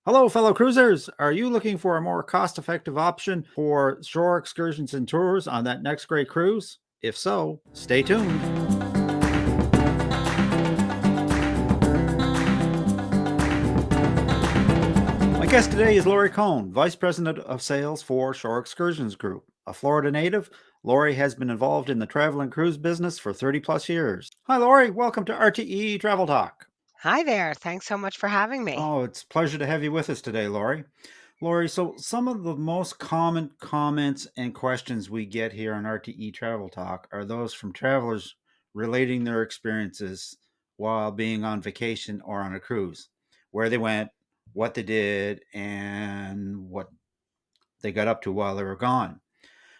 Hello, fellow cruisers. Are you looking for a more cost effective option for shore excursions and tours on that next great cruise? If so, stay tuned. My guest today is Lorri Cohn, Vice President of Sales for Shore Excursions Group. A Florida native, Lorri has been involved in the travel and cruise business for 30 plus years. Hi, Lorri. Welcome to RTE Travel Talk. Hi there. Thanks so much for having me. Oh, it's a pleasure to have you with us today, Lorri. Lorri, so some of the most common comments and questions we get here on RTE Travel Talk are those from travelers relating their experiences while being on vacation or on a cruise, where they went, what they did, and what they got up to while they were gone.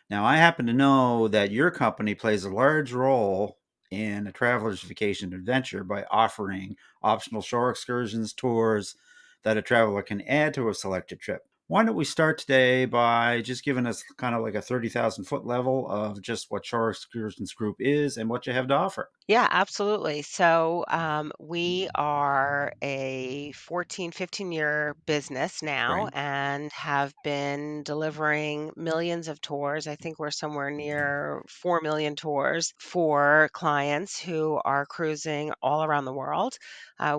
Now, I happen to know that your company plays a large role in a traveler's vacation adventure by offering optional shore excursions tours that a traveler can add to a selected trip. Why don't we start today by just giving us kind of like a 30,000 foot level of just what Shore Excursions Group is and what you have to offer? Yeah, absolutely. We are a 14, 15-year business now Great. and have been delivering millions of tours. I think we're somewhere near 4 million tours for clients who are cruising all around the world.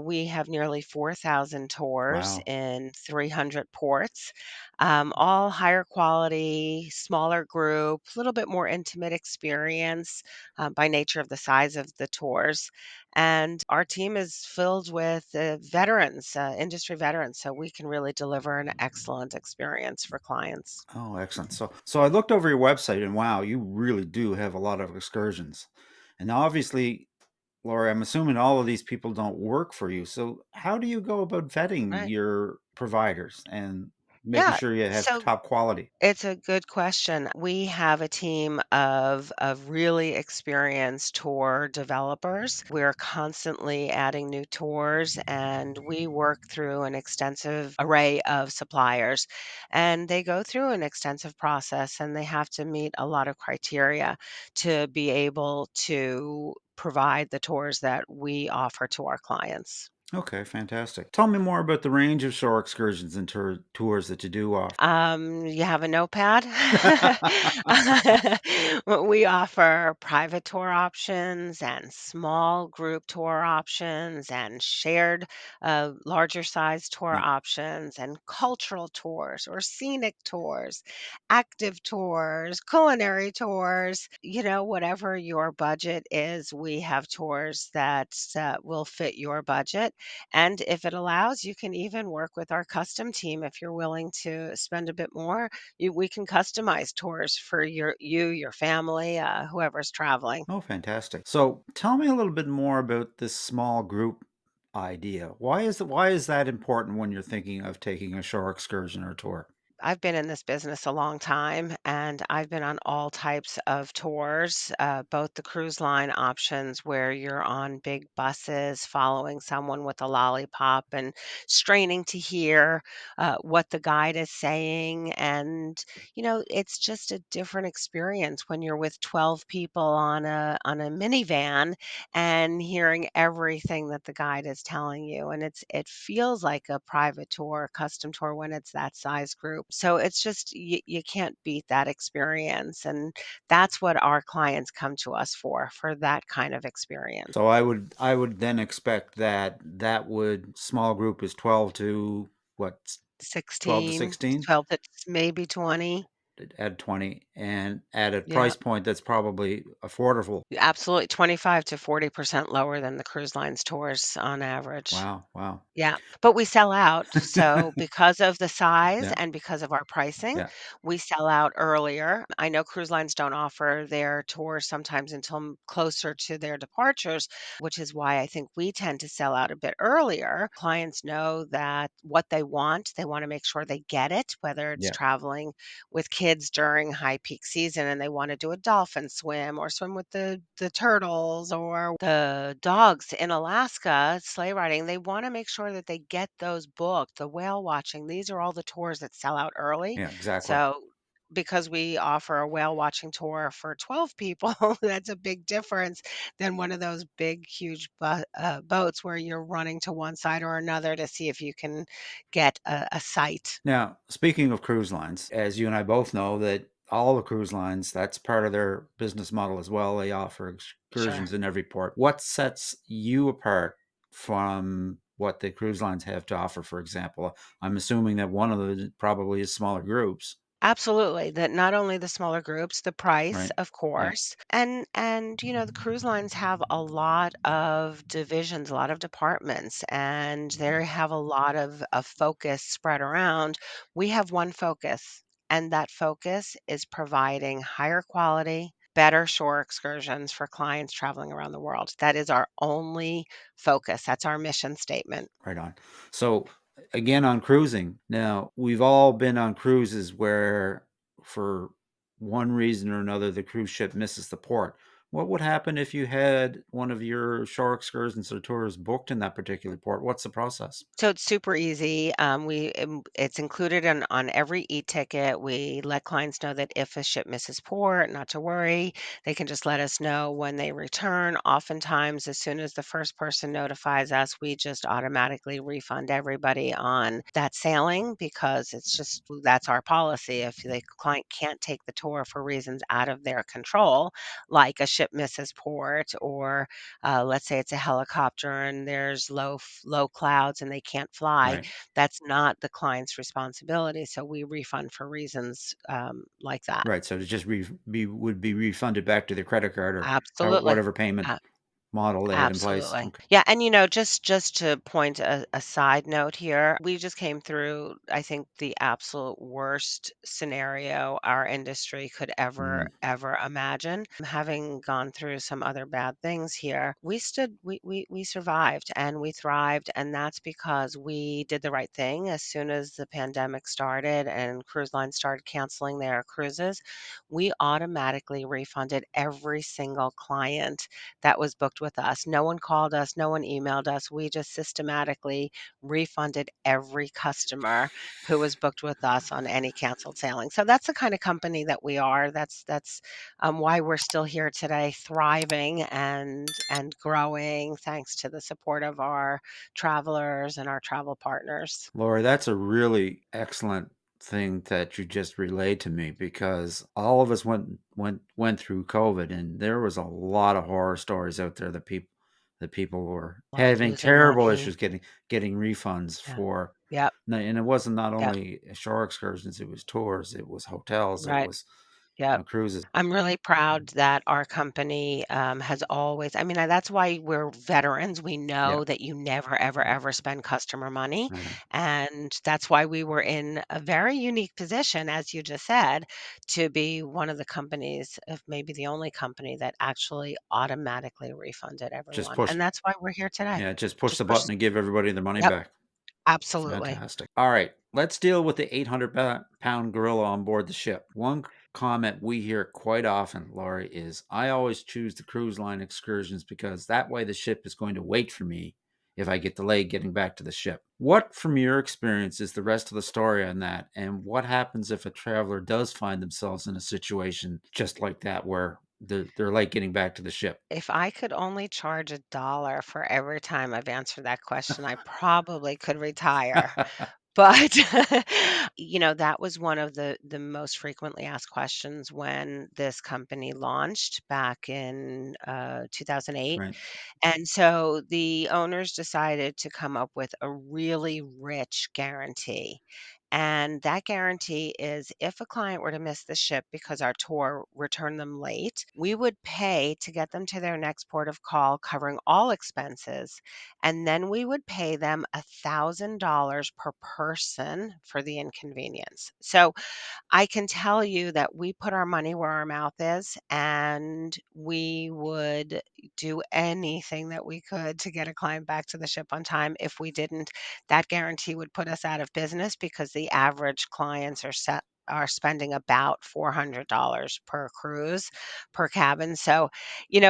We have nearly 4,000 tours Wow. in 300 ports, all higher quality, smaller group, a little bit more intimate experience by nature of the size of the tours. And our team is filled with veterans, industry veterans, so we can really deliver an excellent experience for clients. Oh, excellent. So I looked over your website and wow, you really do have a lot of excursions. And now obviously, Laura, I'm assuming all of these people don't work for you. So how do you go about vetting Right. your providers and making Yeah. sure you have So top quality? it's a good question. We have a team of really experienced tour developers. We're constantly adding new tours and we work through an extensive array of suppliers. And they go through an extensive process and they have to meet a lot of criteria to be able to provide the tours that we offer to our clients. Okay, fantastic. Tell me more about the range of shore excursions and tours that you do offer. You have a notepad? Well, we offer private tour options and small group tour options and shared, larger size tour Yeah. options and cultural tours or scenic tours, active tours, culinary tours. Whatever your budget is, we have tours that will fit your budget. And if it allows, you can even work with our custom team if you're willing to spend a bit more. We can customize tours for your family, whoever's traveling. Oh, fantastic. So tell me a little bit more about this small group idea. Why is that important when you're thinking of taking a shore excursion or tour? I've been in this business a long time and I've been on all types of tours, both the cruise line options where you're on big buses following someone with a lollipop and straining to hear what the guide is saying. It's just a different experience when you're with 12 people on a minivan and hearing everything that the guide is telling you. And it feels like a private tour, a custom tour when it's that size group. So it's just you can't beat that experience. And that's what our clients come to us for that kind of experience. So I would then expect that would small group is 12 to what 12 to 16, 16 12 to maybe 20. at 20 and at a Yeah. price point that's probably affordable. Absolutely. 25 to 40% lower than the cruise lines tours on average. Wow, wow. Yeah, but we sell out, so because of the size Yeah, and because of our pricing, yeah, we sell out earlier. I know cruise lines don't offer their tours sometimes until closer to their departures, which is why I think we tend to sell out a bit earlier. Clients know that what they want to make sure they get it, whether it's yeah, traveling with kids during high peak season and they want to do a dolphin swim or swim with the turtles or the dogs in Alaska sleigh riding. They want to make sure that they get those booked. The whale watching, these are all the tours that sell out early. yeah, exactly. So because we offer a whale watching tour for 12 people, that's a big difference than one of those big, huge boats where you're running to one side or another to see if you can get a sight. Now, speaking of cruise lines, as you and I both know, that all the cruise lines, that's part of their business model as well. They offer Sure. excursions in every port. What sets you apart from what the cruise lines have to offer, for example? I'm assuming that one of the probably is smaller groups, Absolutely, that not only the smaller groups, the price, right? of Yeah, course, and, the cruise lines have a lot of divisions, a lot of departments, and they have a lot of focus spread around. We have one focus, and that focus is providing higher quality, better shore excursions for clients traveling around the world. That is our only focus. That's our mission statement. right on. So, again, on cruising, now we've all been on cruises where, for one reason or another, the cruise ship misses the port. What would happen if you had one of your shore excursions or tours booked in that particular port? What's the process? So it's super easy. It's included on every e-ticket. We let clients know that if a ship misses port, not to worry. They can just let us know when they return. Oftentimes, as soon as the first person notifies us, we just automatically refund everybody on that sailing because it's just that's our policy. If the client can't take the tour for reasons out of their control, like a ship misses port or let's say it's a helicopter and there's low clouds and they can't fly, Right. that's not the client's responsibility. So we refund for reasons like that. Right. So to just be refunded back to the credit card or Absolutely. whatever payment model they had in place. Absolutely. Okay. Yeah, and just to point a side note here, we just came through, I think, the absolute worst scenario our industry could Mm, ever imagine. Having gone through some other bad things here, we survived and we thrived, and that's because we did the right thing. As soon as the pandemic started and cruise lines started canceling their cruises, we automatically refunded every single client that was booked with us. No one called us, no one emailed us. We just systematically refunded every customer who was booked with us on any canceled sailing. So that's the kind of company that we are. That's why we're still here today, thriving and growing, thanks to the support of our travelers and our travel partners. Laura, that's a really excellent thing that you just relayed to me because all of us went through COVID, and there was a lot of horror stories out there that people were A lot of having losing terrible money. issues getting refunds Yeah. for. Yep. And it wasn't not Yep. only shore excursions, it was tours, it was hotels, it Right. was Yep. cruises. I'm really proud that our company, has always I mean, that's why we're veterans. We Yeah, know that you never, ever, right, ever spend customer money, right on. and that's why we were in a very unique position, as you just said, to be one of the companies, if maybe the only company that actually automatically refunded Just everyone, push and that's why we're here today. Yeah, just push the Just push button and give everybody their money Yep, back. absolutely. Fantastic. All right, let's deal with the 800 pound gorilla on board the ship. One comment we hear quite often, Laurie, is I always choose the cruise line excursions because that way the ship is going to wait for me if I get delayed getting back to the ship. What, from your experience, is the rest of the story on that? And what happens if a traveler does find themselves in a situation just like that where they're late getting back to the ship? If I could only charge $1 for every time I've answered that question, I probably could retire. But, that was one of the most frequently asked questions when this company launched back in, 2008. Right. And so the owners decided to come up with a really rich guarantee. And that guarantee is if a client were to miss the ship because our tour returned them late, we would pay to get them to their next port of call, covering all expenses. And then we would pay them $1,000 per person for the inconvenience. So I can tell you that we put our money where our mouth is, and we would do anything that we could to get a client back to the ship on time. If we didn't, that guarantee would put us out of business because the average clients are set. are spending about $400 per cruise, per cabin. So,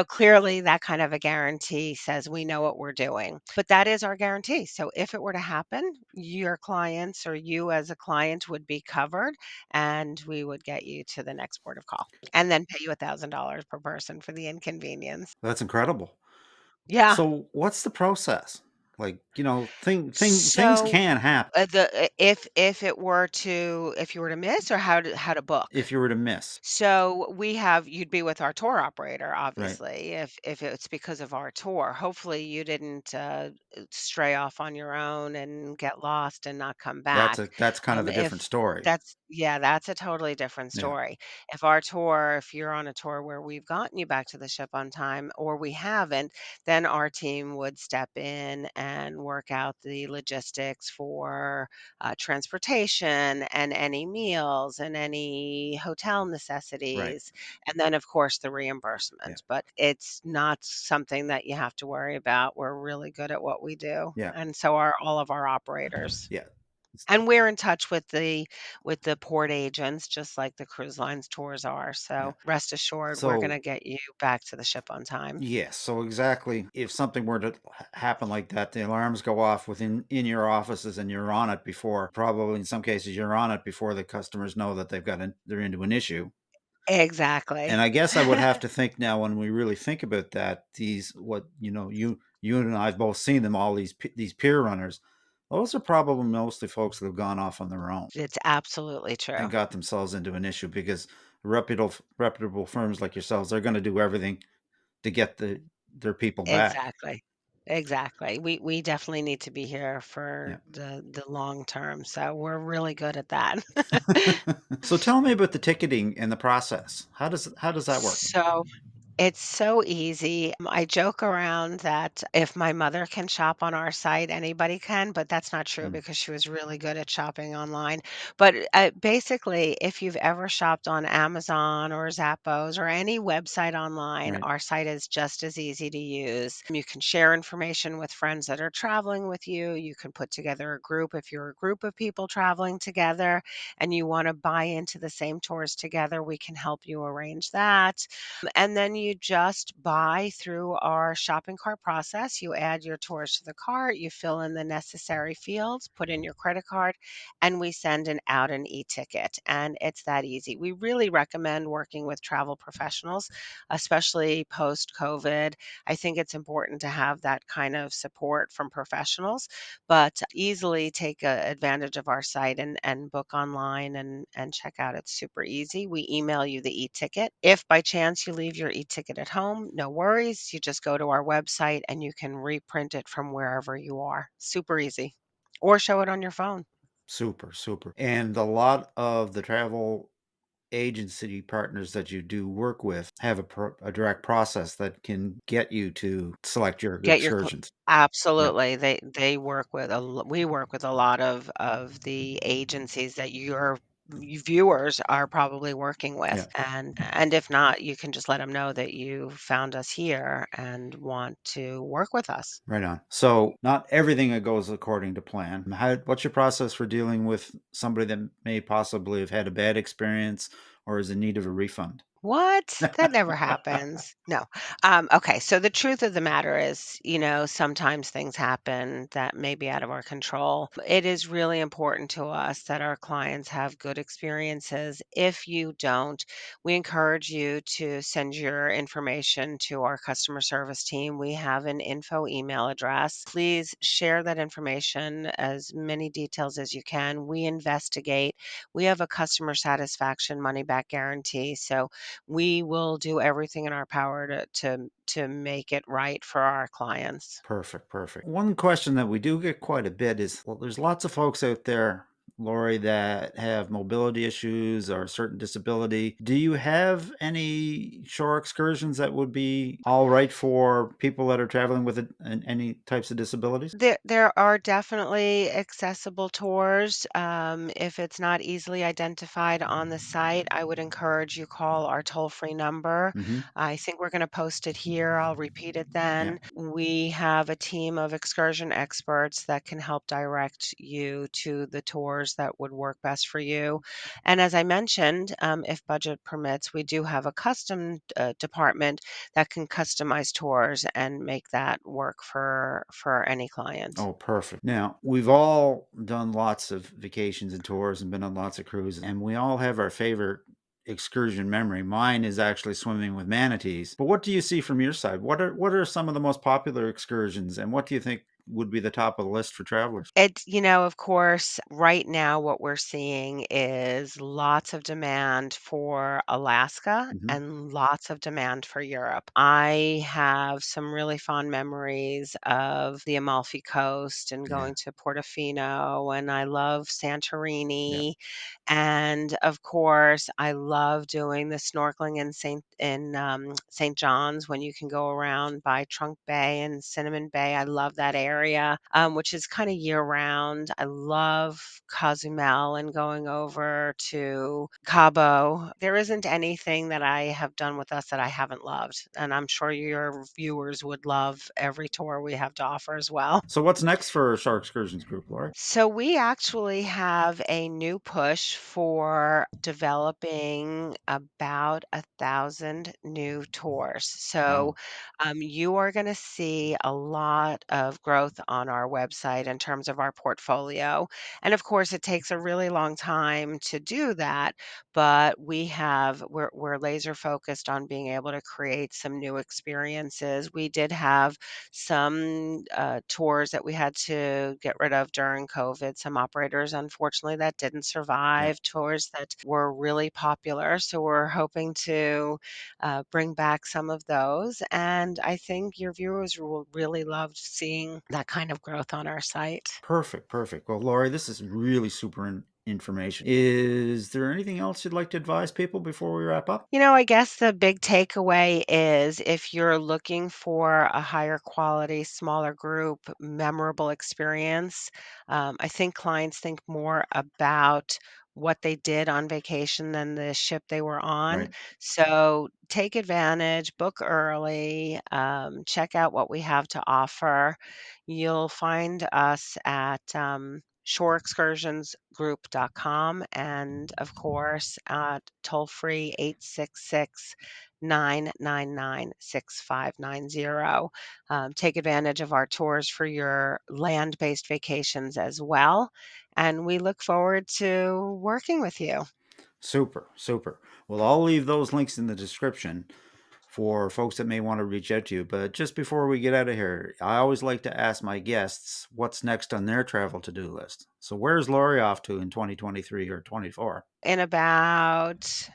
clearly that kind of a guarantee says we know what we're doing. But that is our guarantee. So if it were to happen, your clients or you as a client would be covered and we would get you to the next port of call and then pay you $1,000 per person for the inconvenience. That's incredible. Yeah. So, what's the process? Like, things So, can happen if you were to miss or how to book? if you were to miss, So you'd be with our tour operator, right? obviously, if it's because of our tour. Hopefully, you didn't stray off on your own and get lost and not come back. That's kind of a different If story. that's Yeah, that's a totally different Yeah, story. If you're on a tour where we've gotten you back to the ship on time or we haven't, then our team would step in and work out the logistics for transportation and any meals and any hotel right. necessities, and then, of course, the Yeah, reimbursement. But it's not something that you have to worry about. We're really good at what we do, yeah, and so are all of our operators. yeah, And we're in touch with the port agents, just like the cruise lines tours are. yeah. So rest assured, we're going So, to get you back to the ship on time. yes, so exactly, if something were to happen like that, the alarms go off within in your offices, and you're on it before. Probably in some cases, you're on it before the customers know that they're into an issue. And Exactly. I guess I would have to think now, when we really think about that, these what you and I have both seen them, all these peer runners. Those are probably mostly folks that have gone off on their own It's absolutely and true. got themselves into an issue, because reputable firms like yourselves, they're going to do everything to get their people back. Exactly. Exactly. We definitely need to be here Yeah. for the long term, so we're really good at that. So tell me about the ticketing and the process. How does that work? So it's so easy. I joke around that if my mother can shop on our site, anybody can, but that's not true Mm, because she was really good at shopping online. But basically, if you've ever shopped on Amazon or Zappos or any website online, right. our site is just as easy to use. You can share information with friends that are traveling with you. You can put together a group if you're a group of people traveling together and you want to buy into the same tours together. We can help you arrange that, and then you just buy through our shopping cart process. You add your tours to the cart, you fill in the necessary fields, put in your credit card, and we send out an e-ticket. And it's that easy. We really recommend working with travel professionals, especially post COVID. I think it's important to have that kind of support from professionals, but easily take advantage of our site and book online and check out. It's super easy. We email you the e-ticket. If by chance you leave your e-ticket at home, no worries. You just go to our website and you can reprint it from wherever you are. Super easy. Or show it on your phone. Super, super. And a lot of the travel agency partners that you do work with have a direct process that can get you to select your Get your cl excursions. Yeah, Absolutely. We work with a lot of the agencies that your viewers are probably working with, yeah, and if not, you can just let them know that you found us here and want to work with us. right on. So not everything that goes according to plan. What's your process for dealing with somebody that may possibly have had a bad experience or is in need of a refund? What? That never happens. No. Okay. So the truth of the matter is, sometimes things happen that may be out of our control. It is really important to us that our clients have good experiences. If you don't, we encourage you to send your information to our customer service team. We have an info email address. Please share that information, as many details as you can. We investigate. We have a customer satisfaction money back guarantee. So we will do everything in our power to make it right for our clients. Perfect, perfect. One question that we do get quite a bit is, well, there's lots of folks out there, Lori, that have mobility issues or certain disability. Do you have any shore excursions that would be all right for people that are traveling with any types of disabilities? There are definitely accessible tours. If it's not easily identified on the site, I would encourage you call our toll-free number. Hmm. I think we're going to post it here. I'll repeat it Yeah, then. We have a team of excursion experts that can help direct you to the tours tours that would work best for you. And as I mentioned, if budget permits, we do have a custom department that can customize tours and make that work for any client. Oh, perfect. Now, we've all done lots of vacations and tours and been on lots of cruises, and we all have our favorite excursion memory. Mine is actually swimming with manatees. But what do you see from your side? What are some of the most popular excursions, and what do you think would be the top of the list for travelers? It's of course, right now what we're seeing is lots of demand for Alaska Mhm. and lots of demand for Europe. I have some really fond memories of the Amalfi Coast and Yeah. going to Portofino, and I love Yeah. Santorini. And of course, I love doing the snorkeling St. John's when you can go around by Trunk Bay and Cinnamon Bay. I love that area, which is kind of year round. I love Cozumel and going over to Cabo. There isn't anything that I have done with us that I haven't loved, and I'm sure your viewers would love every tour we have to offer as well. So what's next for Shore Excursions Group, Lori? So we actually have a new push for developing about 1,000 new tours. So Wow. you are going to see a lot of growth on our website in terms of our portfolio. And of course, it takes a really long time to do that, but we're laser focused on being able to create some new experiences. We did have some tours that we had to get rid of during COVID, some operators, unfortunately, that didn't Yeah. survive, tours that were really popular. So we're hoping to bring back some of those. And I think your viewers will really love seeing that kind of growth on our site. Perfect, perfect. Well, Lori, this is really super information. Is there anything else you'd like to advise people before we wrap up? I guess the big takeaway is if you're looking for a higher quality, smaller group, memorable experience, I think clients think more about what they did on vacation than the ship they were on. Right. So take advantage, book early, check out what we have to offer. You'll find us at shoreexcursionsgroup.com and of course at toll free 866-999-6590. Take advantage of our tours for your land-based vacations as well. And we look forward to working with you. Super, super. Well, I'll leave those links in the description for folks that may want to reach out to you. But just before we get out of here, I always like to ask my guests what's next on their travel to do list. So, where's Lori off to in 2023 or 24? In about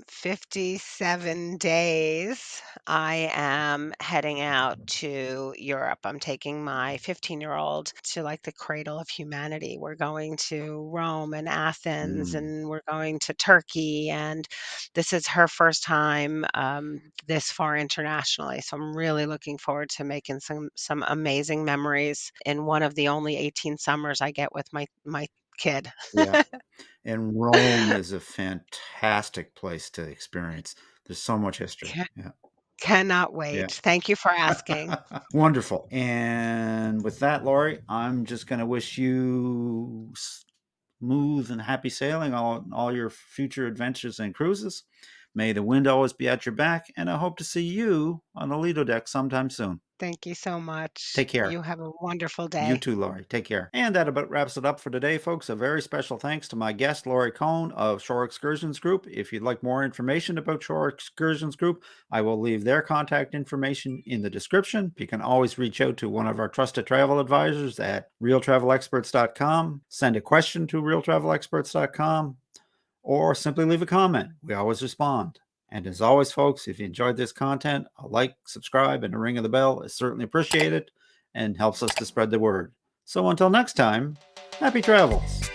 57 days, I am heading out to Europe. I'm taking my 15-year-old to like the cradle of humanity. We're going to Rome and Athens, Mm, and we're going to Turkey. And this is her first time this far internationally. So I'm really looking forward to making some amazing memories in one of the only 18 summers I get with my kid. yeah. And Rome is a fantastic place to experience. There's so much history. Yeah. Cannot Yeah. wait. Thank you for asking. Wonderful. And with that, Lori, I'm just going to wish you smooth and happy sailing on all your future adventures and cruises. May the wind always be at your back, and I hope to see you on the Lido deck sometime soon. Thank you so much. Take care. You have a wonderful You day. too, Lori. Take care. And that about wraps it up for today, folks. A very special thanks to my guest, Lorri Cohn of Shore Excursions Group. If you'd like more information about Shore Excursions Group, I will leave their contact information in the description. You can always reach out to one of our trusted travel advisors at realtravelexperts.com. Send a question to realtravelexperts.com or simply leave a comment. We always respond. And as always, folks, if you enjoyed this content, a like, subscribe, and a ring of the bell is certainly appreciated and helps us to spread the word. So until next time, happy travels.